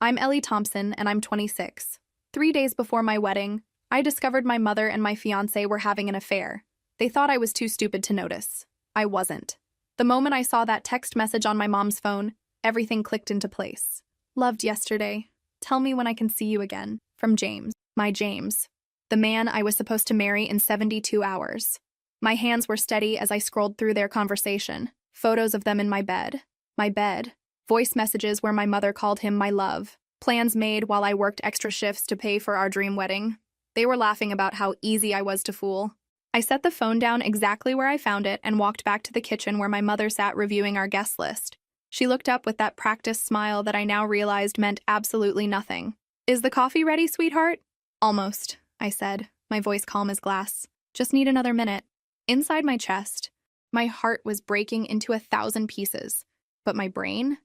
I'm Ellie Thompson, and I'm 26. 3 days before my wedding, I discovered my mother and my fiancé were having an affair. They thought I was too stupid to notice. I wasn't. The moment I saw that text message on my mom's phone, everything clicked into place. Loved yesterday. Tell me when I can see you again. From James. My James. The man I was supposed to marry in 72 hours. My hands were steady as I scrolled through their conversation. Photos of them in my bed. My bed. Voice messages where my mother called him my love. Plans made while I worked extra shifts to pay for our dream wedding. They were laughing about how easy I was to fool. I set the phone down exactly where I found it and walked back to the kitchen where my mother sat reviewing our guest list. She looked up with that practiced smile that I now realized meant absolutely nothing. "Is the coffee ready, sweetheart?" "Almost," I said, my voice calm as glass. "Just need another minute." Inside my chest, my heart was breaking into 1,000 pieces. But my brain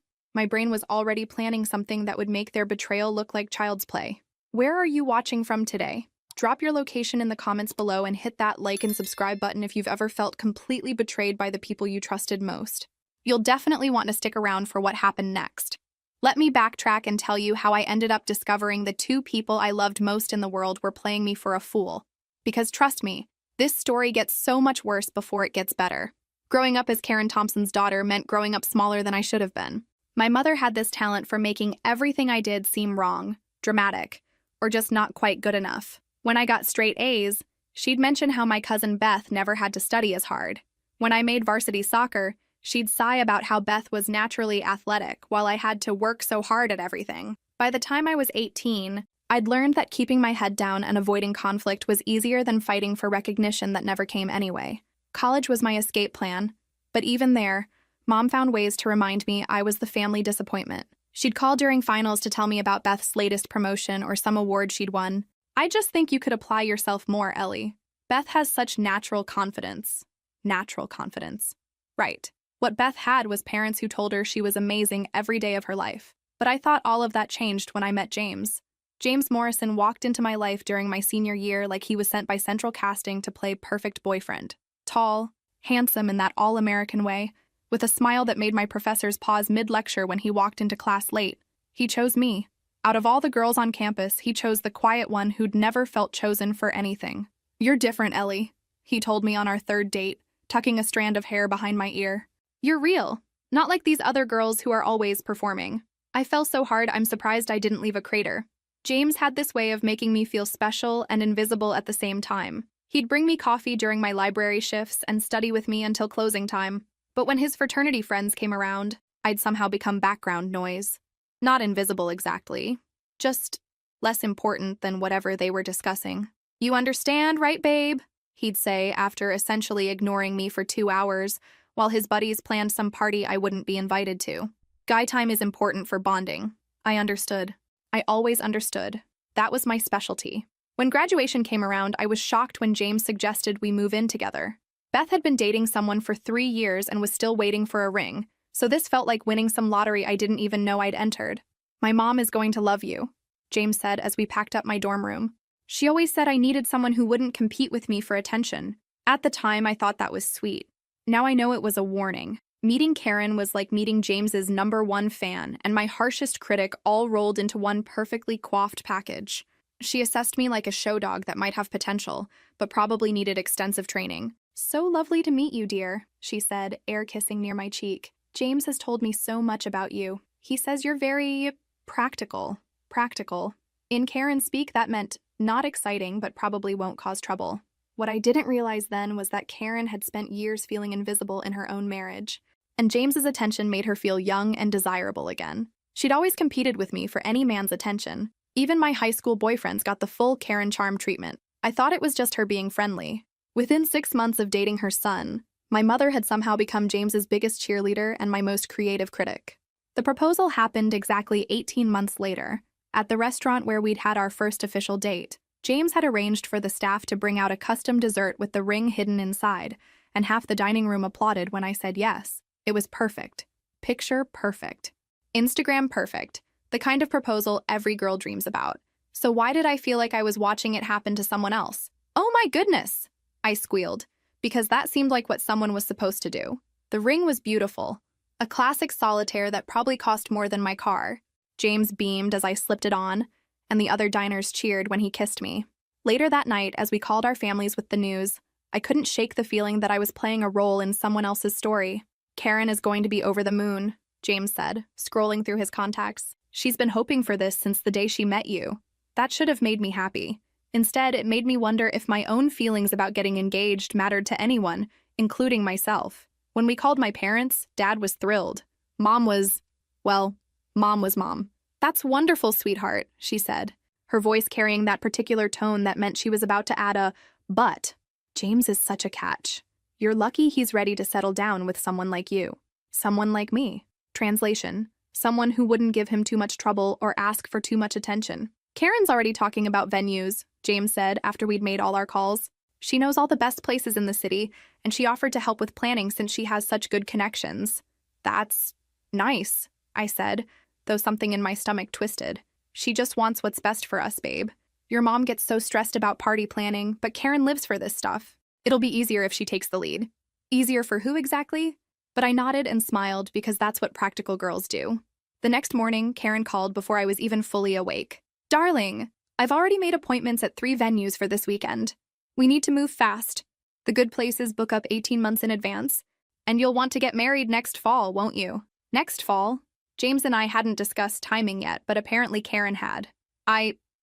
was already planning something that would make their betrayal look like child's play. Where are you watching from today? Drop your location in the comments below and hit that like and subscribe button if you've ever felt completely betrayed by the people you trusted most. You'll definitely want to stick around for what happened next. Let me backtrack and tell you how I ended up discovering the two people I loved most in the world were playing me for a fool. Because trust me, this story gets so much worse before it gets better. Growing up as Karen Thompson's daughter meant growing up smaller than I should have been. My mother had this talent for making everything I did seem wrong, dramatic, or just not quite good enough. When I got straight A's, she'd mention how my cousin Beth never had to study as hard. When I made varsity soccer, she'd sigh about how Beth was naturally athletic while I had to work so hard at everything. By the time I was 18, I'd learned that keeping my head down and avoiding conflict was easier than fighting for recognition that never came anyway. College was my escape plan, but even there, Mom found ways to remind me I was the family disappointment. She'd call during finals to tell me about Beth's latest promotion or some award she'd won. "I just think you could apply yourself more, Ellie. Beth has such natural confidence." Natural confidence. Right. What Beth had was parents who told her she was amazing every day of her life. But I thought all of that changed when I met James. James Morrison walked into my life during my senior year like he was sent by Central Casting to play perfect boyfriend. Tall, handsome in that all-American way, with a smile that made my professors pause mid-lecture when he walked into class late. He chose me. Out of all the girls on campus, he chose the quiet one who'd never felt chosen for anything. "You're different, Ellie," he told me on our third date, tucking a strand of hair behind my ear. "You're real, not like these other girls who are always performing." I fell so hard I'm surprised I didn't leave a crater. James had this way of making me feel special and invisible at the same time. He'd bring me coffee during my library shifts and study with me until closing time. But when his fraternity friends came around, I'd somehow become background noise. Not invisible exactly, just less important than whatever they were discussing. "You understand, right, babe?" he'd say after essentially ignoring me for 2 hours while his buddies planned some party I wouldn't be invited to. Guy time is important for bonding. I understood. I always understood. That was my specialty. When graduation came around, I was shocked when James suggested we move in together. Beth had been dating someone for 3 years and was still waiting for a ring, so this felt like winning some lottery I didn't even know I'd entered. "My mom is going to love you," James said as we packed up my dorm room. "She always said I needed someone who wouldn't compete with me for attention." At the time, I thought that was sweet. Now I know it was a warning. Meeting Karen was like meeting James's #1 fan and my harshest critic all rolled into one perfectly coiffed package. She assessed me like a show dog that might have potential, but probably needed extensive training. "So lovely to meet you, dear," she said, air kissing near my cheek. "James has told me so much about you. He says you're very practical." Practical. In Karen speak, that meant not exciting, but probably won't cause trouble. What I didn't realize then was that Karen had spent years feeling invisible in her own marriage, and James's attention made her feel young and desirable again. She'd always competed with me for any man's attention. Even my high school boyfriends got the full Karen charm treatment. I thought it was just her being friendly. Within 6 months of dating her son, my mother had somehow become James's biggest cheerleader and my most creative critic. The proposal happened exactly 18 months later, at the restaurant where we'd had our first official date. James had arranged for the staff to bring out a custom dessert with the ring hidden inside, and half the dining room applauded when I said yes. It was perfect. Picture perfect. Instagram perfect. The kind of proposal every girl dreams about. So why did I feel like I was watching it happen to someone else? "Oh my goodness!" I squealed, because that seemed like what someone was supposed to do. The ring was beautiful. A classic solitaire that probably cost more than my car. James beamed as I slipped it on, and the other diners cheered when he kissed me. Later that night, as we called our families with the news, I couldn't shake the feeling that I was playing a role in someone else's story. Karen is going to be over the moon, James said, scrolling through his contacts. She's been hoping for this since the day she met you. That should have made me happy. Instead, it made me wonder if my own feelings about getting engaged mattered to anyone, including myself. When we called my parents, Dad was thrilled. Mom was Mom. That's wonderful, sweetheart, she said, her voice carrying that particular tone that meant she was about to add a but. James is such a catch. You're lucky he's ready to settle down with someone like you. Someone like me. Translation: someone who wouldn't give him too much trouble or ask for too much attention. Karen's already talking about venues, James said after we'd made all our calls. She knows all the best places in the city, and she offered to help with planning since she has such good connections. That's nice, I said, though something in my stomach twisted. She just wants what's best for us, babe. Your mom gets so stressed about party planning, but Karen lives for this stuff. It'll be easier if she takes the lead. Easier for who exactly? But I nodded and smiled because that's what practical girls do. The next morning, Karen called before I was even fully awake. Darling, I've already made appointments at 3 venues for this weekend. We need to move fast. The good places book up 18 months in advance, and you'll want to get married next fall, won't you? Next fall? James and I hadn't discussed timing yet, but apparently Karen had.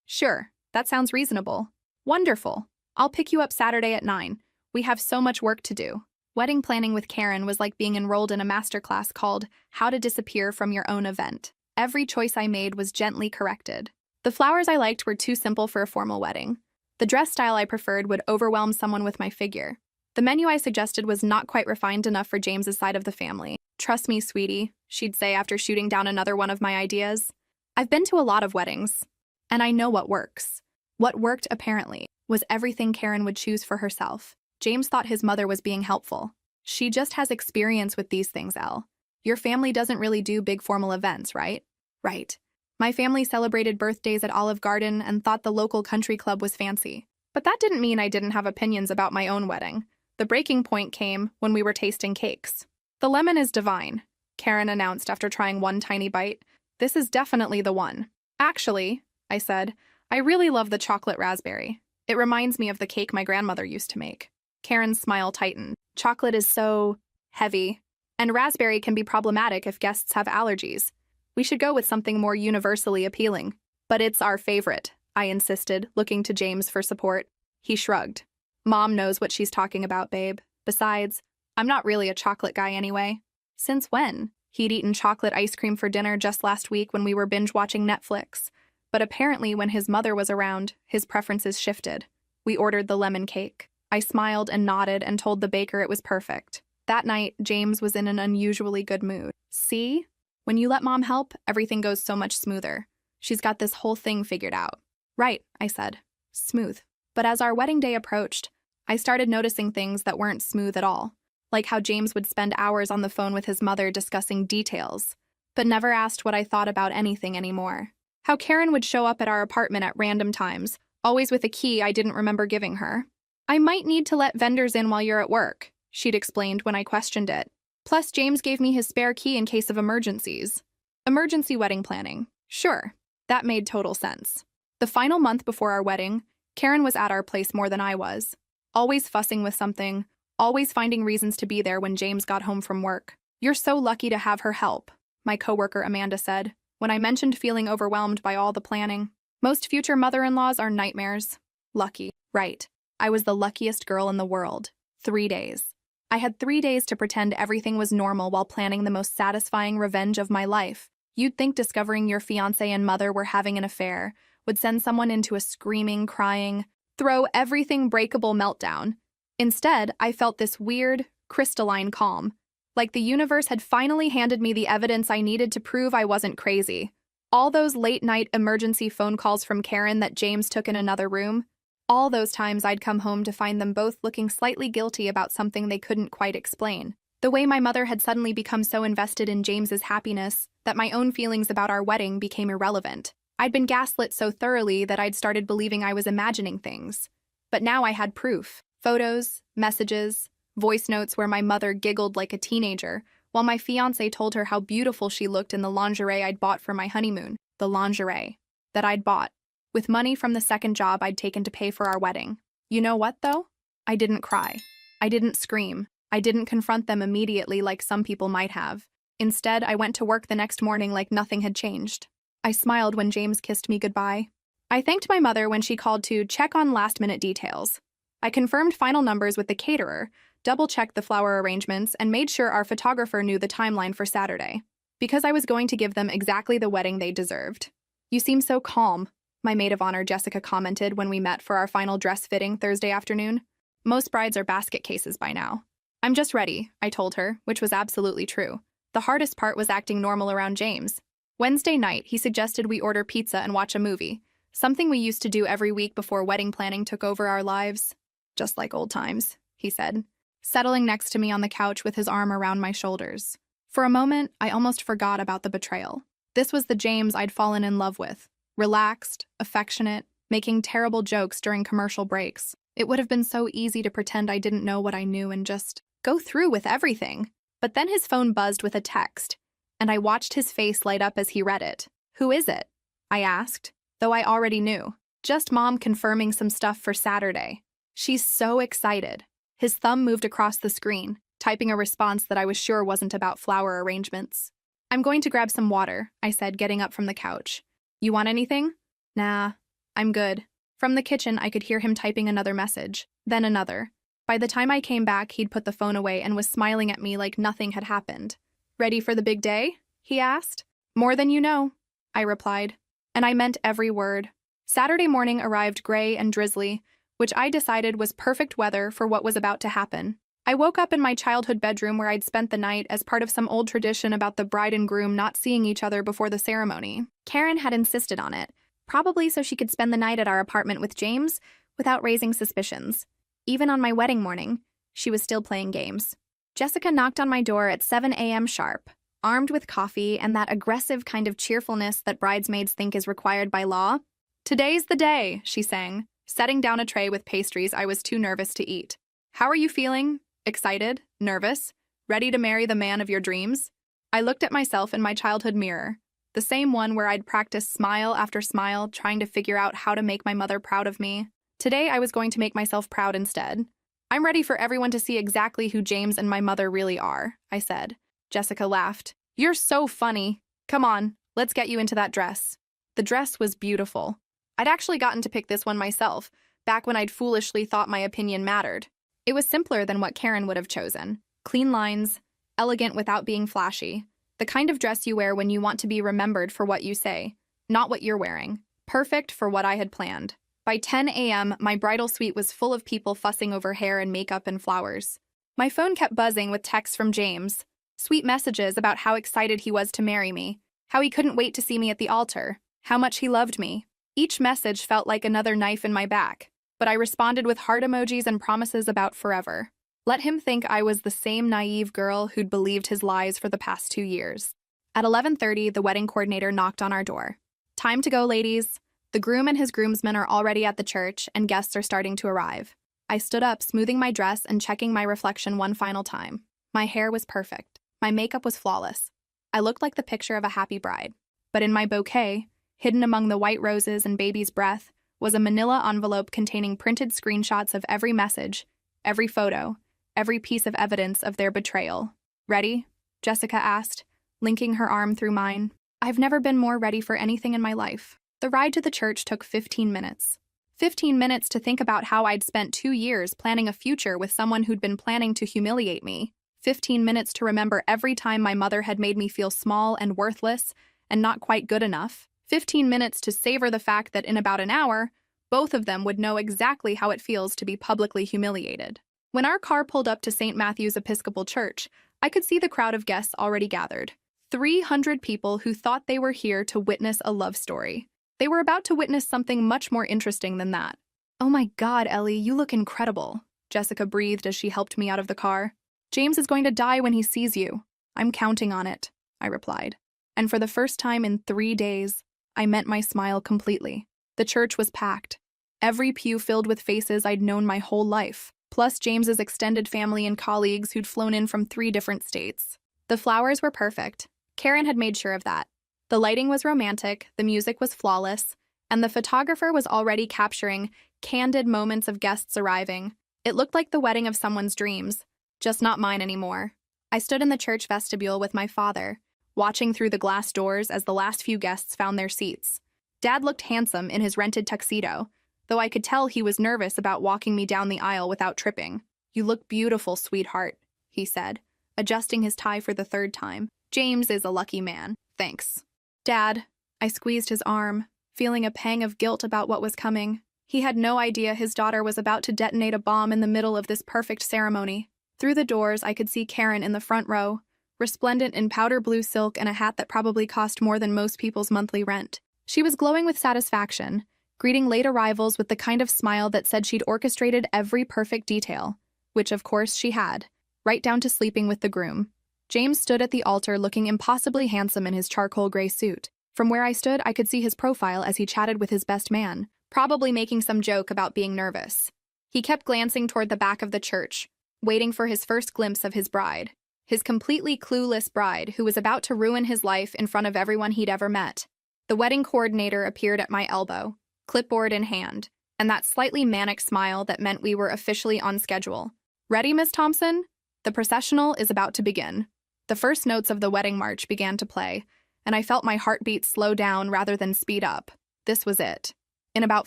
Sure, that sounds reasonable. Wonderful. I'll pick you up Saturday at 9. We have so much work to do. Wedding planning with Karen was like being enrolled in a masterclass called How to Disappear from Your Own Event. Every choice I made was gently corrected. The flowers I liked were too simple for a formal wedding. The dress style I preferred would overwhelm someone with my figure. The menu I suggested was not quite refined enough for James's side of the family. Trust me, sweetie, she'd say after shooting down another one of my ideas. I've been to a lot of weddings, and I know what works. What worked, apparently, was everything Karen would choose for herself. James thought his mother was being helpful. She just has experience with these things, Elle. Your family doesn't really do big formal events, right? Right. My family celebrated birthdays at Olive Garden and thought the local country club was fancy. But that didn't mean I didn't have opinions about my own wedding. The breaking point came when we were tasting cakes. The lemon is divine, Karen announced after trying one tiny bite. This is definitely the one. Actually, I said, I really love the chocolate raspberry. It reminds me of the cake my grandmother used to make. Karen's smile tightened. Chocolate is so heavy, and raspberry can be problematic if guests have allergies. We should go with something more universally appealing. But it's our favorite, I insisted, looking to James for support. He shrugged. Mom knows what she's talking about, babe. Besides, I'm not really a chocolate guy anyway. Since when? He'd eaten chocolate ice cream for dinner just last week when we were binge-watching Netflix. But apparently when his mother was around, his preferences shifted. We ordered the lemon cake. I smiled and nodded and told the baker it was perfect. That night, James was in an unusually good mood. See? When you let Mom help, everything goes so much smoother. She's got this whole thing figured out. Right, I said. Smooth. But as our wedding day approached, I started noticing things that weren't smooth at all. Like how James would spend hours on the phone with his mother discussing details, but never asked what I thought about anything anymore. How Karen would show up at our apartment at random times, always with a key I didn't remember giving her. I might need to let vendors in while you're at work, she'd explained when I questioned it. Plus, James gave me his spare key in case of emergencies. Emergency wedding planning. Sure, that made total sense. The final month before our wedding, Karen was at our place more than I was. Always fussing with something, always finding reasons to be there when James got home from work. You're so lucky to have her help, my coworker Amanda said, when I mentioned feeling overwhelmed by all the planning. Most future mother-in-laws are nightmares. Lucky, right. I was the luckiest girl in the world. 3 days. I had 3 days to pretend everything was normal while planning the most satisfying revenge of my life. You'd think discovering your fiancé and mother were having an affair would send someone into a screaming, crying, throw everything breakable meltdown. Instead, I felt this weird, crystalline calm, like the universe had finally handed me the evidence I needed to prove I wasn't crazy. All those late-night emergency phone calls from Karen that James took in another room, all those times I'd come home to find them both looking slightly guilty about something they couldn't quite explain. The way my mother had suddenly become so invested in James's happiness that my own feelings about our wedding became irrelevant. I'd been gaslit so thoroughly that I'd started believing I was imagining things. But now I had proof. Photos, messages, voice notes where my mother giggled like a teenager, while my fiancé told her how beautiful she looked in the lingerie I'd bought for my honeymoon. the lingerie, that I'd bought, with money from the second job I'd taken to pay for our wedding. You know what, though? I didn't cry. I didn't scream. I didn't confront them immediately like some people might have. Instead, I went to work the next morning like nothing had changed. I smiled when James kissed me goodbye. I thanked my mother when she called to check on last-minute details. I confirmed final numbers with the caterer, double-checked the flower arrangements, and made sure our photographer knew the timeline for Saturday, because I was going to give them exactly the wedding they deserved. "You seem so calm," my maid of honor Jessica commented when we met for our final dress fitting Thursday afternoon. "Most brides are basket cases by now." "I'm just ready," I told her, which was absolutely true. The hardest part was acting normal around James. Wednesday night, he suggested we order pizza and watch a movie, something we used to do every week before wedding planning took over our lives. "Just like old times," he said, settling next to me on the couch with his arm around my shoulders. For a moment, I almost forgot about the betrayal. This was the James I'd fallen in love with. Relaxed, affectionate, making terrible jokes during commercial breaks. It would have been so easy to pretend I didn't know what I knew and just go through with everything. But then his phone buzzed with a text, and I watched his face light up as he read it. "Who is it?" I asked, though I already knew. "Just Mom confirming some stuff for Saturday. She's so excited." His thumb moved across the screen, typing a response that I was sure wasn't about flower arrangements. "I'm going to grab some water," I said, getting up from the couch. "You want anything?" "Nah, I'm good." From the kitchen, I could hear him typing another message, then another. By the time I came back, he'd put the phone away and was smiling at me like nothing had happened. "Ready for the big day?" he asked. "More than you know," I replied. And I meant every word. Saturday morning arrived gray and drizzly, which I decided was perfect weather for what was about to happen. I woke up in my childhood bedroom where I'd spent the night as part of some old tradition about the bride and groom not seeing each other before the ceremony. Karen had insisted on it, probably so she could spend the night at our apartment with James without raising suspicions. Even on my wedding morning, she was still playing games. Jessica knocked on my door at 7 a.m. sharp, armed with coffee and that aggressive kind of cheerfulness that bridesmaids think is required by law. "Today's the day," she sang, setting down a tray with pastries I was too nervous to eat. "How are you feeling? Excited? Nervous? Ready to marry the man of your dreams?" I looked at myself in my childhood mirror, the same one where I'd practiced smile after smile trying to figure out how to make my mother proud of me. Today, I was going to make myself proud instead. "I'm ready for everyone to see exactly who James and my mother really are," I said. Jessica laughed. "You're so funny. Come on, let's get you into that dress." The dress was beautiful. I'd actually gotten to pick this one myself, back when I'd foolishly thought my opinion mattered. It was simpler than what Karen would have chosen. Clean lines, elegant without being flashy. The kind of dress you wear when you want to be remembered for what you say, not what you're wearing. Perfect for what I had planned. By 10 a.m., my bridal suite was full of people fussing over hair and makeup and flowers. My phone kept buzzing with texts from James. Sweet messages about how excited he was to marry me, how he couldn't wait to see me at the altar, how much he loved me. Each message felt like another knife in my back, but I responded with heart emojis and promises about forever. Let him think I was the same naive girl who'd believed his lies for the past 2 years. At 11:30, the wedding coordinator knocked on our door. "Time to go, ladies. The groom and his groomsmen are already at the church, and guests are starting to arrive." I stood up, smoothing my dress and checking my reflection one final time. My hair was perfect. My makeup was flawless. I looked like the picture of a happy bride. But in my bouquet, hidden among the white roses and baby's breath, was a manila envelope containing printed screenshots of every message, every photo, every piece of evidence of their betrayal. "Ready?" Jessica asked, linking her arm through mine. I've never been more ready for anything in my life. The ride to the church took 15 minutes. 15 minutes to think about how I'd spent 2 years planning a future with someone who'd been planning to humiliate me. 15 minutes to remember every time my mother had made me feel small and worthless and not quite good enough. 15 minutes to savor the fact that in about an hour, both of them would know exactly how it feels to be publicly humiliated. When our car pulled up to St. Matthew's Episcopal Church, I could see the crowd of guests already gathered. 300 people who thought they were here to witness a love story. They were about to witness something much more interesting than that. "Oh my God, Ellie, you look incredible," Jessica breathed as she helped me out of the car. "James is going to die when he sees you." "I'm counting on it," I replied. And for the first time in 3 days, I meant my smile completely. The church was packed. Every pew filled with faces I'd known my whole life, plus James's extended family and colleagues who'd flown in from 3 different states. The flowers were perfect. Karen had made sure of that. The lighting was romantic, the music was flawless, and the photographer was already capturing candid moments of guests arriving. It looked like the wedding of someone's dreams, just not mine anymore. I stood in the church vestibule with my father, watching through the glass doors as the last few guests found their seats. Dad looked handsome in his rented tuxedo, though I could tell he was nervous about walking me down the aisle without tripping. "You look beautiful, sweetheart," he said, adjusting his tie for the third time. "James is a lucky man. Thanks." "Dad," I squeezed his arm, feeling a pang of guilt about what was coming. He had no idea his daughter was about to detonate a bomb in the middle of this perfect ceremony. Through the doors, I could see Karen in the front row, resplendent in powder blue silk and a hat that probably cost more than most people's monthly rent. She was glowing with satisfaction, greeting late arrivals with the kind of smile that said she'd orchestrated every perfect detail, which of course she had, right down to sleeping with the groom. James stood at the altar looking impossibly handsome in his charcoal gray suit. From where I stood, I could see his profile as he chatted with his best man, probably making some joke about being nervous. He kept glancing toward the back of the church, waiting for his first glimpse of his bride. His completely clueless bride, who was about to ruin his life in front of everyone he'd ever met. The wedding coordinator appeared at my elbow, clipboard in hand, and that slightly manic smile that meant we were officially on schedule. "Ready, Miss Thompson? The processional is about to begin." The first notes of the wedding march began to play, and I felt my heartbeat slow down rather than speed up. This was it. In about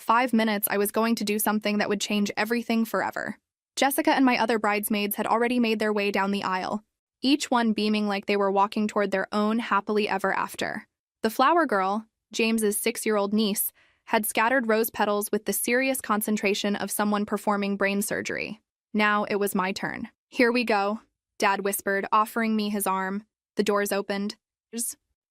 5 minutes, I was going to do something that would change everything forever. Jessica and my other bridesmaids had already made their way down the aisle, each one beaming like they were walking toward their own happily ever after. The flower girl, James's 6-year-old niece, had scattered rose petals with the serious concentration of someone performing brain surgery. Now it was my turn. "Here we go," Dad whispered, offering me his arm. The doors opened,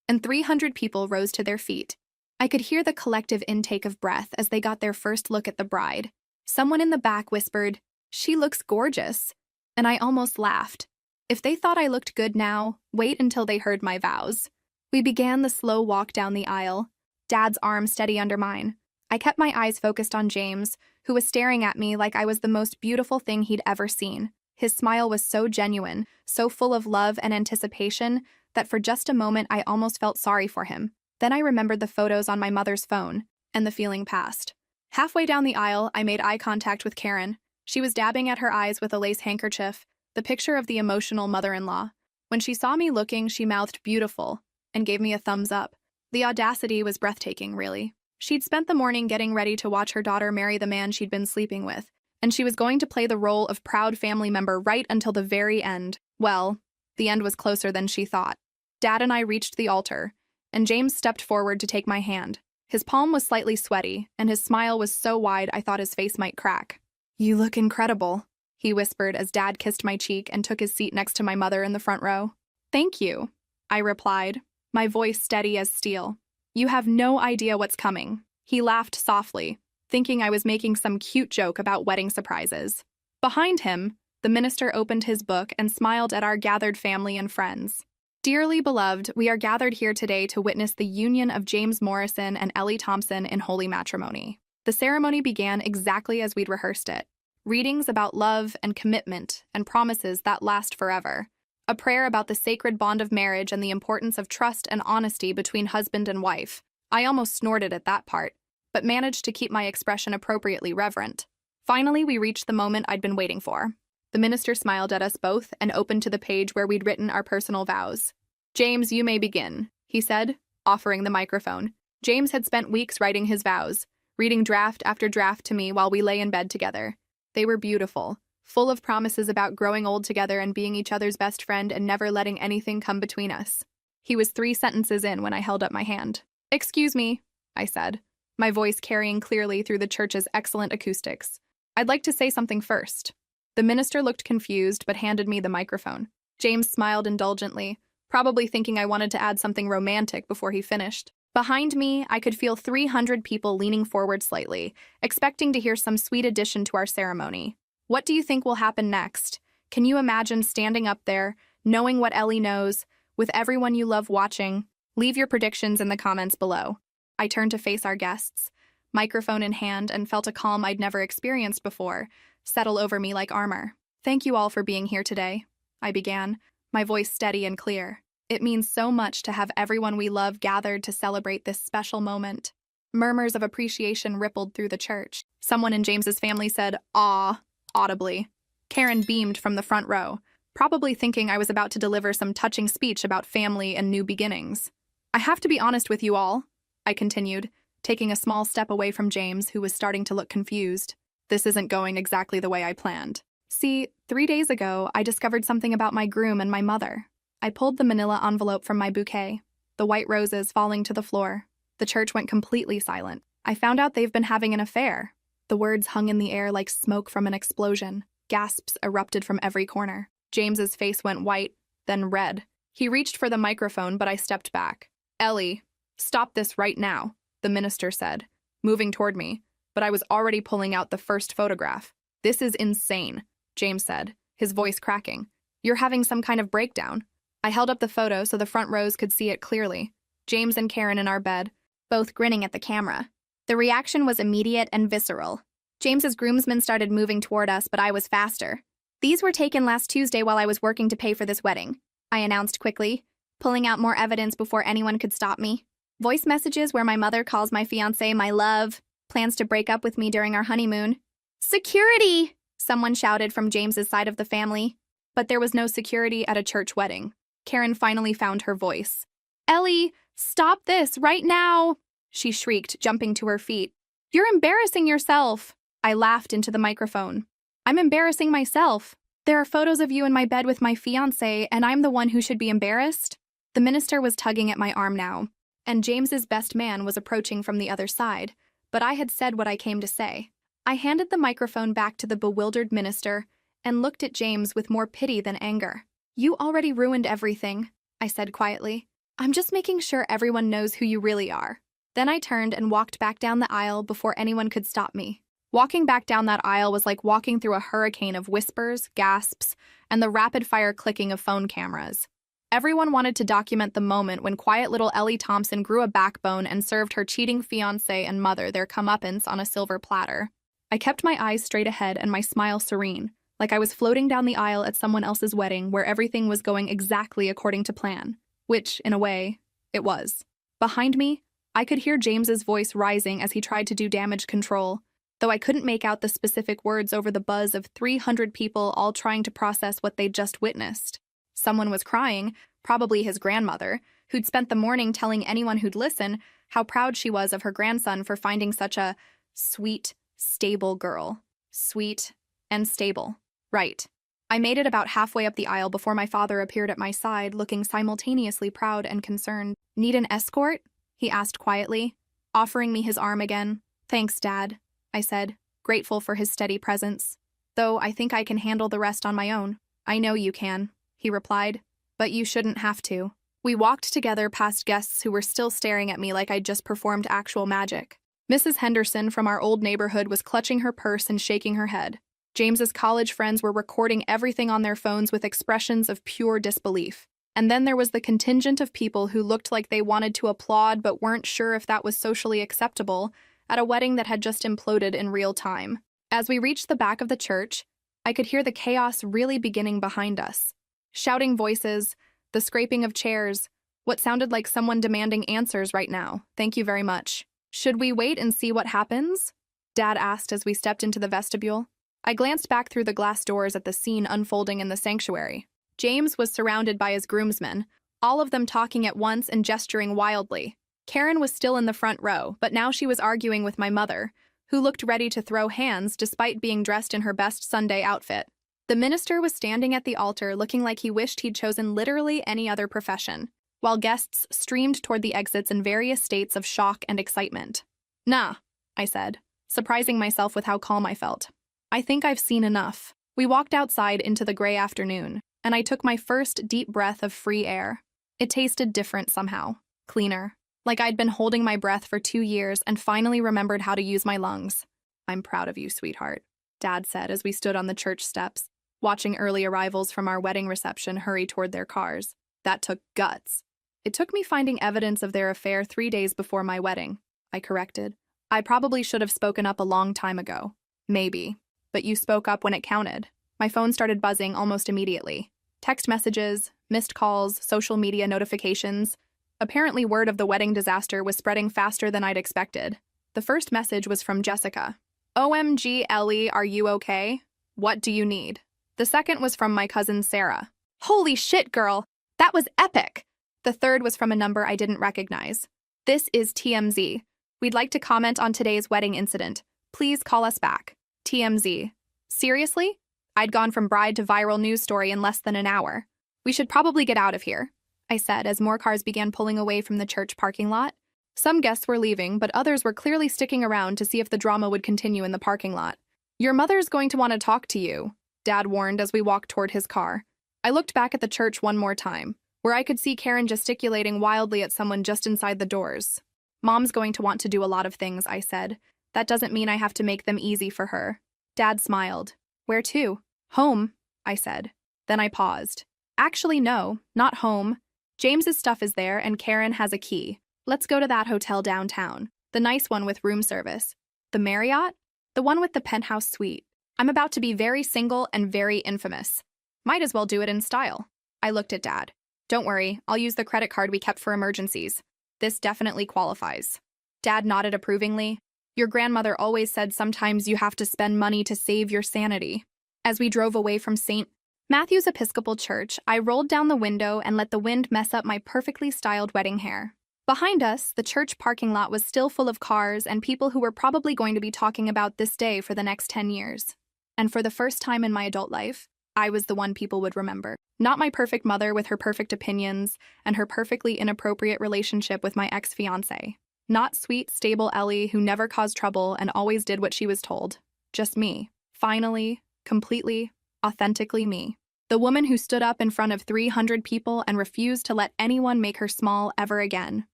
and 300 people rose to their feet. I could hear the collective intake of breath as they got their first look at the bride. Someone in the back whispered, "She looks gorgeous," and I almost laughed. If they thought I looked good now, wait until they heard my vows. We began the slow walk down the aisle, Dad's arm steady under mine. I kept my eyes focused on James, who was staring at me like I was the most beautiful thing he'd ever seen. His smile was so genuine, so full of love and anticipation, that for just a moment I almost felt sorry for him. Then I remembered the photos on my mother's phone, and the feeling passed. Halfway down the aisle, I made eye contact with Karen. She was dabbing at her eyes with a lace handkerchief, the picture of the emotional mother-in-law. When she saw me looking, she mouthed "beautiful" and gave me a thumbs up. The audacity was breathtaking, really. She'd spent the morning getting ready to watch her daughter marry the man she'd been sleeping with, and she was going to play the role of proud family member right until the very end. Well, the end was closer than she thought. Dad and I reached the altar, and James stepped forward to take my hand. His palm was slightly sweaty, and his smile was so wide I thought his face might crack. "You look incredible," he whispered as Dad kissed my cheek and took his seat next to my mother in the front row. "Thank you," I replied, my voice steady as steel. "You have no idea what's coming." He laughed softly, thinking I was making some cute joke about wedding surprises. Behind him, the minister opened his book and smiled at our gathered family and friends. "Dearly beloved, we are gathered here today to witness the union of James Morrison and Ellie Thompson in holy matrimony." The ceremony began exactly as we'd rehearsed it. Readings about love and commitment and promises that last forever. A prayer about the sacred bond of marriage and the importance of trust and honesty between husband and wife. I almost snorted at that part, but managed to keep my expression appropriately reverent. Finally, we reached the moment I'd been waiting for. The minister smiled at us both and opened to the page where we'd written our personal vows. "James, you may begin," he said, offering the microphone. James had spent weeks writing his vows, reading draft after draft to me while we lay in bed together. They were beautiful, full of promises about growing old together and being each other's best friend and never letting anything come between us. He was 3 sentences in when I held up my hand. "Excuse me," I said, my voice carrying clearly through the church's excellent acoustics. "I'd like to say something first." The minister looked confused but handed me the microphone. James smiled indulgently, probably thinking I wanted to add something romantic before he finished. Behind me, I could feel 300 people leaning forward slightly, expecting to hear some sweet addition to our ceremony. What do you think will happen next? Can you imagine standing up there, knowing what Ellie knows, with everyone you love watching? Leave your predictions in the comments below. I turned to face our guests, microphone in hand, and felt a calm I'd never experienced before settle over me like armor. "Thank you all for being here today," I began, my voice steady and clear. It means so much to have everyone we love gathered to celebrate this special moment. Murmurs of appreciation rippled through the church. Someone in James's family said, "Aw," audibly. Karen beamed from the front row, probably thinking I was about to deliver some touching speech about family and new beginnings. "I have to be honest with you all," I continued, taking a small step away from James, who was starting to look confused. "This isn't going exactly the way I planned. See, 3 days ago, I discovered something about my groom and my mother." I pulled the manila envelope from my bouquet, the white roses falling to the floor. The church went completely silent. "I found out they've been having an affair." The words hung in the air like smoke from an explosion. Gasps erupted from every corner. James's face went white, then red. He reached for the microphone, but I stepped back. "Ellie, stop this right now," the minister said, moving toward me, but I was already pulling out the first photograph. "This is insane," James said, his voice cracking. "You're having some kind of breakdown." I held up the photo so the front rows could see it clearly. James and Karen in our bed, both grinning at the camera. The reaction was immediate and visceral. James's groomsmen started moving toward us, but I was faster. "These were taken last Tuesday while I was working to pay for this wedding," I announced quickly, pulling out more evidence before anyone could stop me. "Voice messages where my mother calls my fiancé my love, plans to break up with me during our honeymoon." "Security!" someone shouted from James's side of the family. But there was no security at a church wedding. Karen finally found her voice. "Ellie, stop this right now!" she shrieked, jumping to her feet. "You're embarrassing yourself!" I laughed into the microphone. "I'm embarrassing myself. There are photos of you in my bed with my fiancé, and I'm the one who should be embarrassed?" The minister was tugging at my arm now, and James's best man was approaching from the other side, but I had said what I came to say. I handed the microphone back to the bewildered minister and looked at James with more pity than anger. "You already ruined everything," I said quietly. "I'm just making sure everyone knows who you really are." Then I turned and walked back down the aisle before anyone could stop me. Walking back down that aisle was like walking through a hurricane of whispers, gasps, and the rapid-fire clicking of phone cameras. Everyone wanted to document the moment when quiet little Ellie Thompson grew a backbone and served her cheating fiancé and mother their comeuppance on a silver platter. I kept my eyes straight ahead and my smile serene, like I was floating down the aisle at someone else's wedding where everything was going exactly according to plan, which, in a way, it was. Behind me, I could hear James's voice rising as he tried to do damage control, though I couldn't make out the specific words over the buzz of 300 people all trying to process what they'd just witnessed. Someone was crying, probably his grandmother, who'd spent the morning telling anyone who'd listen how proud she was of her grandson for finding such a sweet, stable girl. Sweet and stable. Right. I made it about halfway up the aisle before my father appeared at my side, looking simultaneously proud and concerned. "Need an escort?" he asked quietly, offering me his arm again. "Thanks, Dad," I said, grateful for his steady presence. "Though I think I can handle the rest on my own." "I know you can," he replied, "but you shouldn't have to." We walked together past guests who were still staring at me like I'd just performed actual magic. Mrs. Henderson from our old neighborhood was clutching her purse and shaking her head. James's college friends were recording everything on their phones with expressions of pure disbelief. And then there was the contingent of people who looked like they wanted to applaud but weren't sure if that was socially acceptable at a wedding that had just imploded in real time. As we reached the back of the church, I could hear the chaos really beginning behind us. Shouting voices, the scraping of chairs, what sounded like someone demanding answers right now. "Thank you very much." "Should we wait and see what happens?" Dad asked as we stepped into the vestibule. I glanced back through the glass doors at the scene unfolding in the sanctuary. James was surrounded by his groomsmen, all of them talking at once and gesturing wildly. Karen was still in the front row, but now she was arguing with my mother, who looked ready to throw hands despite being dressed in her best Sunday outfit. The minister was standing at the altar looking like he wished he'd chosen literally any other profession, while guests streamed toward the exits in various states of shock and excitement. "Nah," I said, surprising myself with how calm I felt. "I think I've seen enough." We walked outside into the gray afternoon, and I took my first deep breath of free air. It tasted different somehow, cleaner, like I'd been holding my breath for 2 years and finally remembered how to use my lungs. "I'm proud of you, sweetheart," Dad said as we stood on the church steps, watching early arrivals from our wedding reception hurry toward their cars. "That took guts." "It took me finding evidence of their affair 3 days before my wedding," I corrected. "I probably should have spoken up a long time ago." "Maybe. But you spoke up when it counted." My phone started buzzing almost immediately. Text messages, missed calls, social media notifications. Apparently, word of the wedding disaster was spreading faster than I'd expected. The first message was from Jessica. OMG, Ellie, are you okay? What do you need? The second was from my cousin Sarah. Holy shit, girl! That was epic! The third was from a number I didn't recognize. This is TMZ. We'd like to comment on today's wedding incident. Please call us back. TMZ. Seriously? I'd gone from bride to viral news story in less than an hour. We should probably get out of here, I said as more cars began pulling away from the church parking lot. Some guests were leaving, but others were clearly sticking around to see if the drama would continue in the parking lot. Your mother's going to want to talk to you, Dad warned as we walked toward his car. I looked back at the church one more time, where I could see Karen gesticulating wildly at someone just inside the doors. Mom's going to want to do a lot of things, I said. That doesn't mean I have to make them easy for her. Dad smiled. Where to? Home, I said. Then I paused. Actually, no, not home. James's stuff is there and Karen has a key. Let's go to that hotel downtown. The nice one with room service. The Marriott? The one with the penthouse suite. I'm about to be very single and very infamous. Might as well do it in style. I looked at Dad. Don't worry, I'll use the credit card we kept for emergencies. This definitely qualifies. Dad nodded approvingly. Your grandmother always said sometimes you have to spend money to save your sanity. As we drove away from St. Matthew's Episcopal Church, I rolled down the window and let the wind mess up my perfectly styled wedding hair. Behind us, the church parking lot was still full of cars and people who were probably going to be talking about this day for the next 10 years. And for the first time in my adult life, I was the one people would remember. Not my perfect mother with her perfect opinions and her perfectly inappropriate relationship with my ex-fiancé. Not sweet, stable Ellie who never caused trouble and always did what she was told. Just me. Finally, completely, authentically me. The woman who stood up in front of 300 people and refused to let anyone make her small ever again.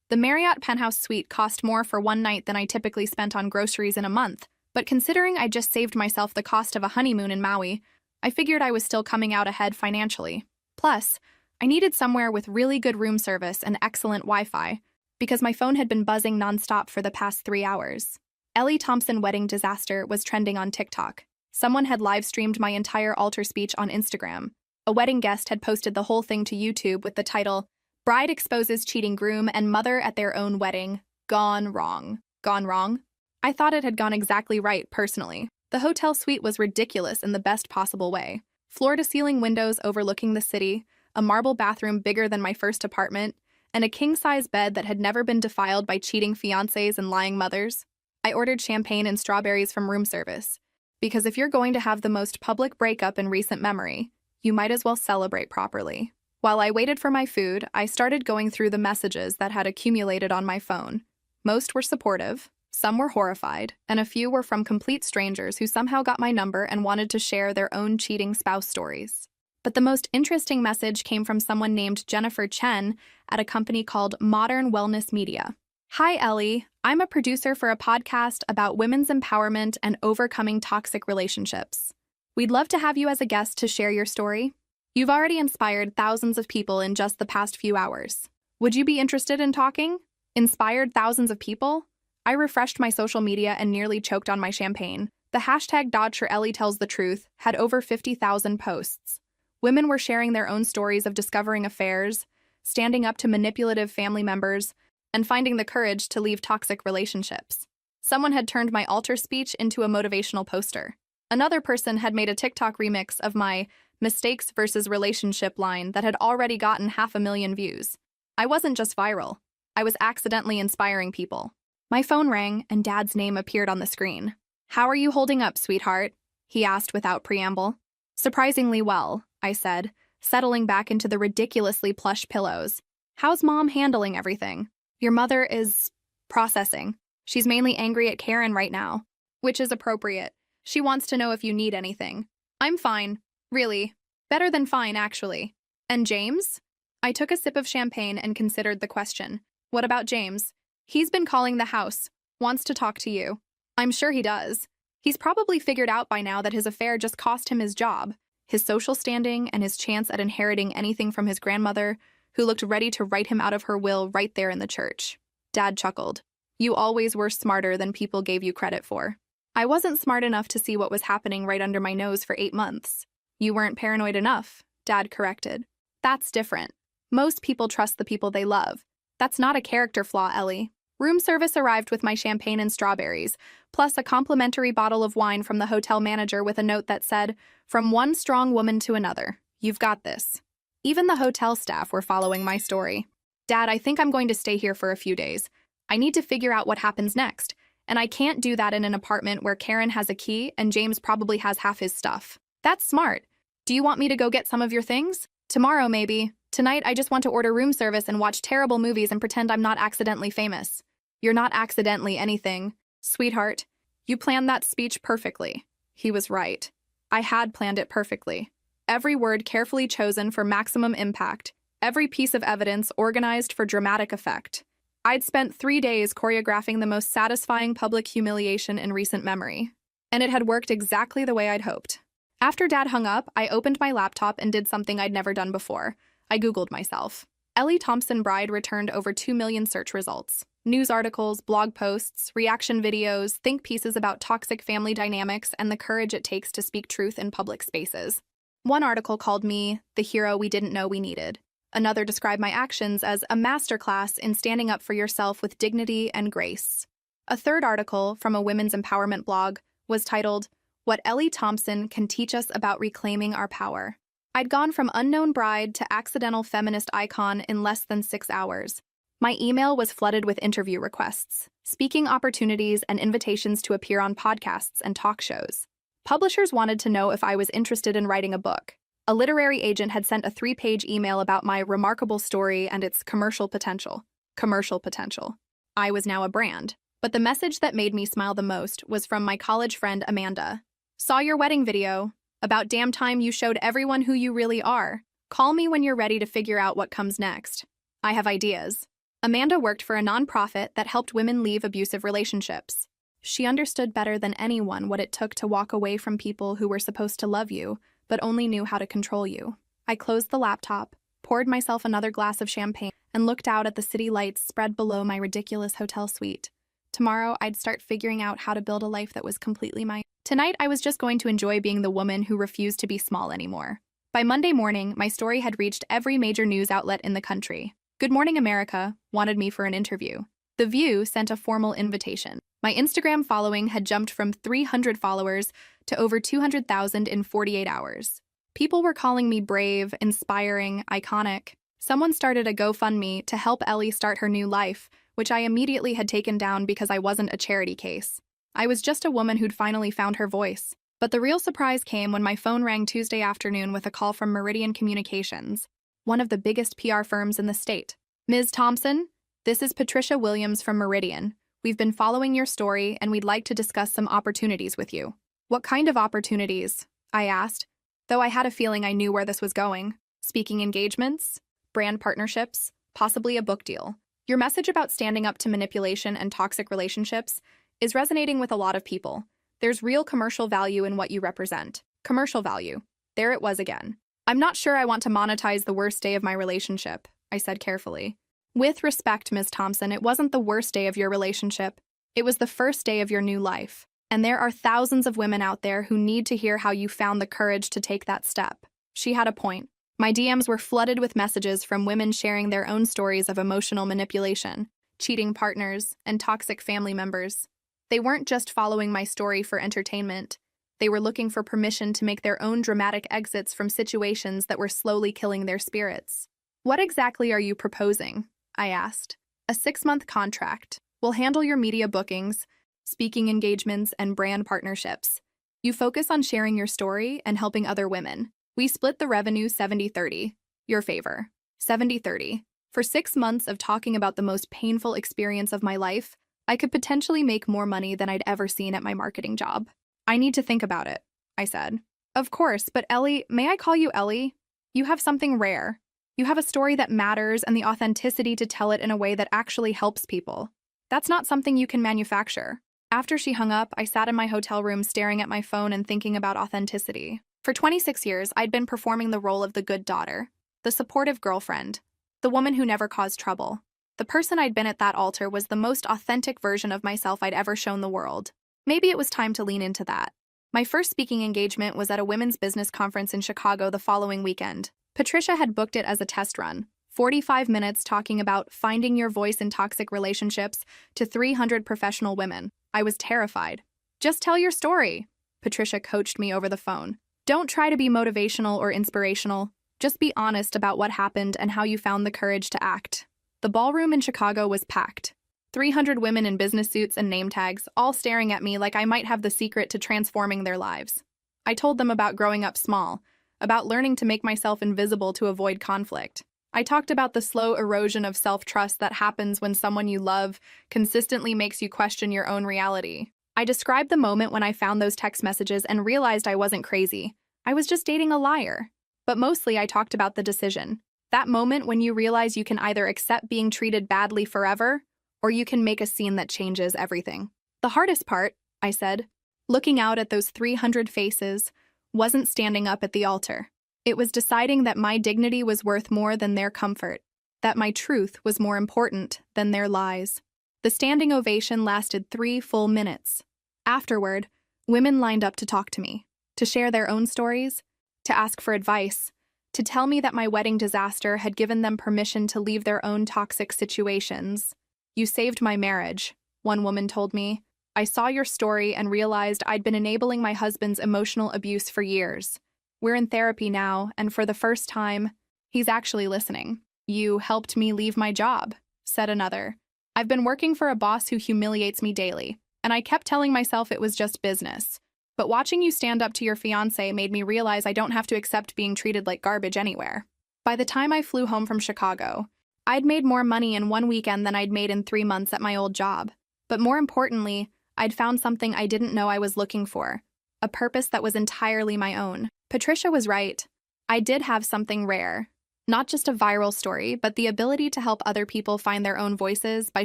The Marriott penthouse suite cost more for one night than I typically spent on groceries in a month, but considering I just saved myself the cost of a honeymoon in Maui, I figured I was still coming out ahead financially. Plus, I needed somewhere with really good room service and excellent Wi-Fi, because my phone had been buzzing nonstop for the past 3 hours. Ellie Thompson wedding disaster was trending on TikTok. Someone had live-streamed my entire altar speech on Instagram. A wedding guest had posted the whole thing to YouTube with the title, Bride exposes cheating groom and mother at their own wedding. Gone wrong. Gone wrong? I thought it had gone exactly right, personally. The hotel suite was ridiculous in the best possible way. Floor-to-ceiling windows overlooking the city, a marble bathroom bigger than my first apartment, and a king-size bed that had never been defiled by cheating fiancés and lying mothers. I ordered champagne and strawberries from room service, because if you're going to have the most public breakup in recent memory, you might as well celebrate properly. While I waited for my food, I started going through the messages that had accumulated on my phone. Most were supportive, some were horrified, and a few were from complete strangers who somehow got my number and wanted to share their own cheating spouse stories. But the most interesting message came from someone named Jennifer Chen at a company called Modern Wellness Media. Hi, Ellie. I'm a producer for a podcast about women's empowerment and overcoming toxic relationships. We'd love to have you as a guest to share your story. You've already inspired thousands of people in just the past few hours. Would you be interested in talking? Inspired thousands of people? I refreshed my social media and nearly choked on my champagne. The hashtag #DodgeForEllieTellsTheTruth had over 50,000 posts. Women were sharing their own stories of discovering affairs, standing up to manipulative family members, and finding the courage to leave toxic relationships. Someone had turned my altar speech into a motivational poster. Another person had made a TikTok remix of my mistakes versus relationship line that had already gotten 500,000 views. I wasn't just viral. I was accidentally inspiring people. My phone rang and Dad's name appeared on the screen. How are you holding up, sweetheart? He asked without preamble. Surprisingly well, I said, settling back into the ridiculously plush pillows. How's Mom handling everything? Your mother is processing. She's mainly angry at Karen right now, which is appropriate. She wants to know if you need anything. I'm fine. Really. Better than fine, actually. And James? I took a sip of champagne and considered the question. What about James? He's been calling the house. Wants to talk to you. I'm sure he does. He's probably figured out by now that his affair just cost him his job, his social standing, and his chance at inheriting anything from his grandmother, who looked ready to write him out of her will right there in the church. Dad chuckled. You always were smarter than people gave you credit for. I wasn't smart enough to see what was happening right under my nose for 8 months. You weren't paranoid enough. Dad corrected. That's different. Most people trust the people they love. That's not a character flaw, Ellie. Room service arrived with my champagne and strawberries, plus a complimentary bottle of wine from the hotel manager with a note that said, "From one strong woman to another. You've got this." Even the hotel staff were following my story. Dad, I think I'm going to stay here for a few days. I need to figure out what happens next, and I can't do that in an apartment where Karen has a key and James probably has half his stuff. That's smart. Do you want me to go get some of your things? Tomorrow, maybe. Tonight, I just want to order room service and watch terrible movies and pretend I'm not accidentally famous. You're not accidentally anything. Sweetheart, you planned that speech perfectly. He was right. I had planned it perfectly. Every word carefully chosen for maximum impact. Every piece of evidence organized for dramatic effect. I'd spent 3 days choreographing the most satisfying public humiliation in recent memory. And it had worked exactly the way I'd hoped. After Dad hung up, I opened my laptop and did something I'd never done before. I Googled myself. Ellie Thompson Bride returned over 2 million search results. News articles, blog posts, reaction videos, think pieces about toxic family dynamics and the courage it takes to speak truth in public spaces. One article called me the hero we didn't know we needed. Another described my actions as a masterclass in standing up for yourself with dignity and grace. A third article from a women's empowerment blog was titled, "What Ellie Thompson Can Teach Us About Reclaiming Our Power." I'd gone from unknown bride to accidental feminist icon in less than 6 hours. My email was flooded with interview requests, speaking opportunities, and invitations to appear on podcasts and talk shows. Publishers wanted to know if I was interested in writing a book. A literary agent had sent a 3-page email about my remarkable story and its commercial potential. Commercial potential. I was now a brand. But the message that made me smile the most was from my college friend Amanda. "Saw your wedding video. About damn time you showed everyone who you really are. Call me when you're ready to figure out what comes next. I have ideas." Amanda worked for a nonprofit that helped women leave abusive relationships. She understood better than anyone what it took to walk away from people who were supposed to love you, but only knew how to control you. I closed the laptop, poured myself another glass of champagne, and looked out at the city lights spread below my ridiculous hotel suite. Tomorrow, I'd start figuring out how to build a life that was completely mine. Tonight, I was just going to enjoy being the woman who refused to be small anymore. By Monday morning, my story had reached every major news outlet in the country. Good Morning America wanted me for an interview. The View sent a formal invitation. My Instagram following had jumped from 300 followers to over 200,000 in 48 hours. People were calling me brave, inspiring, iconic. Someone started a GoFundMe to help Ellie start her new life, which I immediately had taken down because I wasn't a charity case. I was just a woman who'd finally found her voice. But the real surprise came when my phone rang Tuesday afternoon with a call from Meridian Communications, one of the biggest PR firms in the state. "Ms. Thompson, this is Patricia Williams from Meridian. We've been following your story and we'd like to discuss some opportunities with you." "What kind of opportunities?" I asked, though I had a feeling I knew where this was going. Speaking engagements? Brand partnerships? Possibly a book deal. Your message about standing up to manipulation and toxic relationships is resonating with a lot of people. There's real commercial value in what you represent. Commercial value. There it was again. "I'm not sure I want to monetize the worst day of my relationship," I said carefully. "With respect, Ms. Thompson, it wasn't the worst day of your relationship. It was the first day of your new life. And there are thousands of women out there who need to hear how you found the courage to take that step." She had a point. My DMs were flooded with messages from women sharing their own stories of emotional manipulation, cheating partners, and toxic family members. They weren't just following my story for entertainment. They were looking for permission to make their own dramatic exits from situations that were slowly killing their spirits. "What exactly are you proposing?" I asked. "A 6-month contract. We'll handle your media bookings, speaking engagements, and brand partnerships. You focus on sharing your story and helping other women. We split the revenue 70-30. Your favor. 70-30. For 6 months of talking about the most painful experience of my life, I could potentially make more money than I'd ever seen at my marketing job." "I need to think about it," I said. "Of course, but Ellie, may I call you Ellie? You have something rare. You have a story that matters and the authenticity to tell it in a way that actually helps people. That's not something you can manufacture." After she hung up, I sat in my hotel room staring at my phone and thinking about authenticity. For 26 years, I'd been performing the role of the good daughter, the supportive girlfriend, the woman who never caused trouble. The person I'd been at that altar was the most authentic version of myself I'd ever shown the world. Maybe it was time to lean into that. My first speaking engagement was at a women's business conference in Chicago the following weekend. Patricia had booked it as a test run, 45 minutes talking about finding your voice in toxic relationships to 300 professional women. I was terrified. Just tell your story, Patricia coached me over the phone. Don't try to be motivational or inspirational. Just be honest about what happened and how you found the courage to act. The ballroom in Chicago was packed. 300 women in business suits and name tags, all staring at me like I might have the secret to transforming their lives. I told them about growing up small, about learning to make myself invisible to avoid conflict. I talked about the slow erosion of self-trust that happens when someone you love consistently makes you question your own reality. I described the moment when I found those text messages and realized I wasn't crazy. I was just dating a liar. But mostly I talked about the decision. That moment when you realize you can either accept being treated badly forever, or you can make a scene that changes everything. The hardest part, I said, looking out at those 300 faces, wasn't standing up at the altar. It was deciding that my dignity was worth more than their comfort, that my truth was more important than their lies. The standing ovation lasted 3 full minutes. Afterward, women lined up to talk to me, to share their own stories, to ask for advice, to tell me that my wedding disaster had given them permission to leave their own toxic situations. You saved my marriage, one woman told me. I saw your story and realized I'd been enabling my husband's emotional abuse for years. We're in therapy now, and for the first time, he's actually listening. You helped me leave my job, said another. I've been working for a boss who humiliates me daily, and I kept telling myself it was just business. But watching you stand up to your fiancé made me realize I don't have to accept being treated like garbage anywhere. By the time I flew home from Chicago, I'd made more money in one weekend than I'd made in 3 months at my old job. But more importantly, I'd found something I didn't know I was looking for, a purpose that was entirely my own. Patricia was right. I did have something rare. Not just a viral story, but the ability to help other people find their own voices by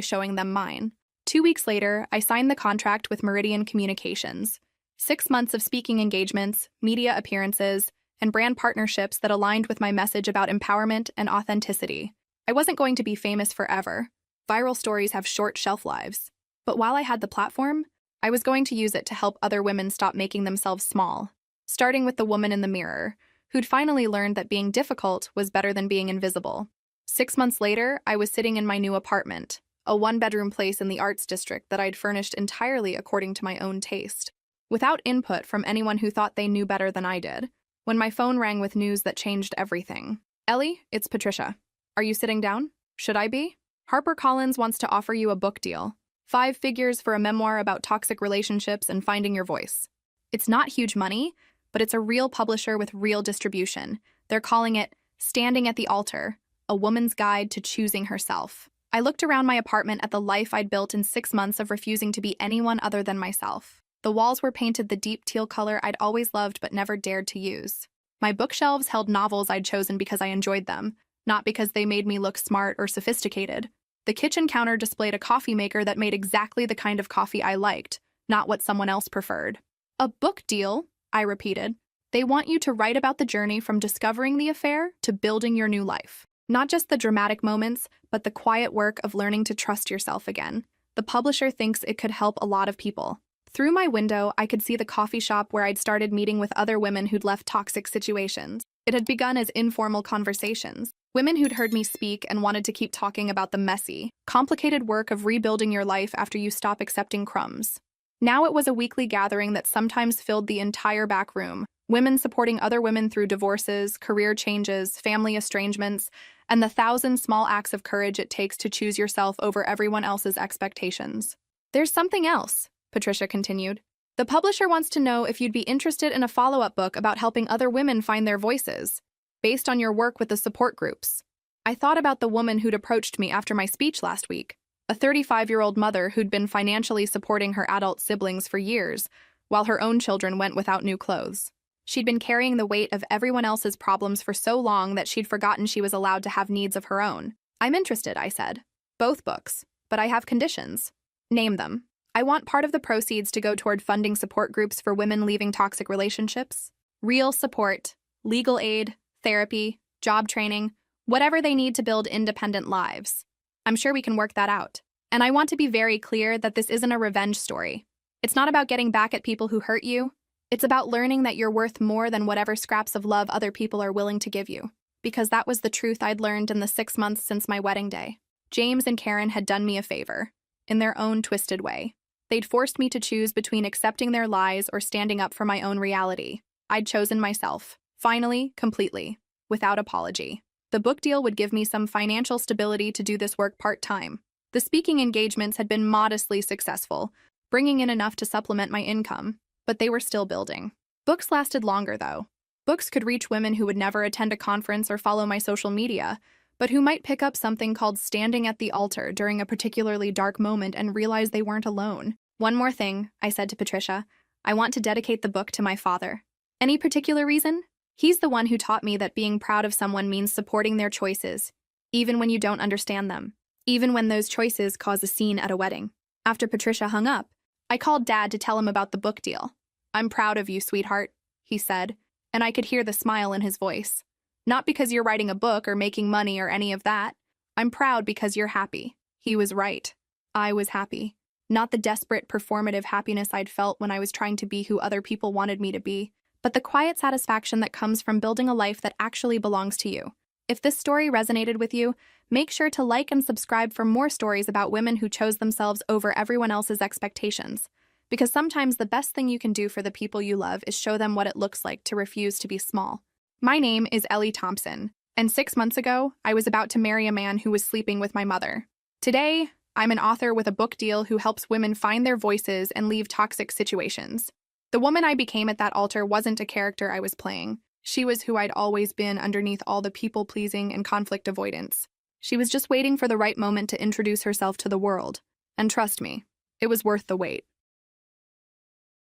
showing them mine. 2 weeks later, I signed the contract with Meridian Communications. 6 months of speaking engagements, media appearances, and brand partnerships that aligned with my message about empowerment and authenticity. I wasn't going to be famous forever. Viral stories have short shelf lives. But while I had the platform, I was going to use it to help other women stop making themselves small, starting with the woman in the mirror, who'd finally learned that being difficult was better than being invisible. 6 months later, I was sitting in my new apartment, a 1-bedroom place in the Arts District that I'd furnished entirely according to my own taste, without input from anyone who thought they knew better than I did, when my phone rang with news that changed everything. Ellie, it's Patricia. Are you sitting down? Should I be? HarperCollins wants to offer you a book deal. 5 figures for a memoir about toxic relationships and finding your voice. It's not huge money, but it's a real publisher with real distribution. They're calling it Standing at the Altar, a woman's guide to choosing herself. I looked around my apartment at the life I'd built in 6 months of refusing to be anyone other than myself. The walls were painted the deep teal color I'd always loved but never dared to use. My bookshelves held novels I'd chosen because I enjoyed them, not because they made me look smart or sophisticated. The kitchen counter displayed a coffee maker that made exactly the kind of coffee I liked, not what someone else preferred. A book deal, I repeated. They want you to write about the journey from discovering the affair to building your new life. Not just the dramatic moments, but the quiet work of learning to trust yourself again. The publisher thinks it could help a lot of people. Through my window, I could see the coffee shop where I'd started meeting with other women who'd left toxic situations. It had begun as informal conversations. Women who'd heard me speak and wanted to keep talking about the messy, complicated work of rebuilding your life after you stop accepting crumbs. Now it was a weekly gathering that sometimes filled the entire back room, women supporting other women through divorces, career changes, family estrangements, and the 1,000 small acts of courage it takes to choose yourself over everyone else's expectations. There's something else, Patricia continued. The publisher wants to know if you'd be interested in a follow-up book about helping other women find their voices, based on your work with the support groups. I thought about the woman who'd approached me after my speech last week, a 35-year-old mother who'd been financially supporting her adult siblings for years, while her own children went without new clothes. She'd been carrying the weight of everyone else's problems for so long that she'd forgotten she was allowed to have needs of her own. I'm interested, I said. Both books, but I have conditions. Name them. I want part of the proceeds to go toward funding support groups for women leaving toxic relationships. Real support, legal aid, therapy, job training, whatever they need to build independent lives. I'm sure we can work that out. And I want to be very clear that this isn't a revenge story. It's not about getting back at people who hurt you. It's about learning that you're worth more than whatever scraps of love other people are willing to give you. because that was the truth I'd learned in the 6 months since my wedding day. James and Karen had done me a favor, in their own twisted way. They'd forced me to choose between accepting their lies or standing up for my own reality. I'd chosen myself, finally, completely, without apology. The book deal would give me some financial stability to do this work part-time. The speaking engagements had been modestly successful, bringing in enough to supplement my income, but they were still building. Books lasted longer, though. Books could reach women who would never attend a conference or follow my social media, but who might pick up something called standing at the altar during a particularly dark moment and realize they weren't alone. One more thing, I said to Patricia. I want to dedicate the book to my father. Any particular reason? He's the one who taught me that being proud of someone means supporting their choices, even when you don't understand them, even when those choices cause a scene at a wedding. After Patricia hung up, I called Dad to tell him about the book deal. I'm proud of you, sweetheart, he said, and I could hear the smile in his voice. Not because you're writing a book or making money or any of that. I'm proud because you're happy. He was right. I was happy. Not the desperate, performative happiness I'd felt when I was trying to be who other people wanted me to be, but the quiet satisfaction that comes from building a life that actually belongs to you. If this story resonated with you, make sure to like and subscribe for more stories about women who chose themselves over everyone else's expectations. Because sometimes the best thing you can do for the people you love is show them what it looks like to refuse to be small. My name is Ellie Thompson, and 6 months ago, I was about to marry a man who was sleeping with my mother. Today, I'm an author with a book deal who helps women find their voices and leave toxic situations. The woman I became at that altar wasn't a character I was playing. She was who I'd always been underneath all the people-pleasing and conflict avoidance. She was just waiting for the right moment to introduce herself to the world. And trust me, it was worth the wait.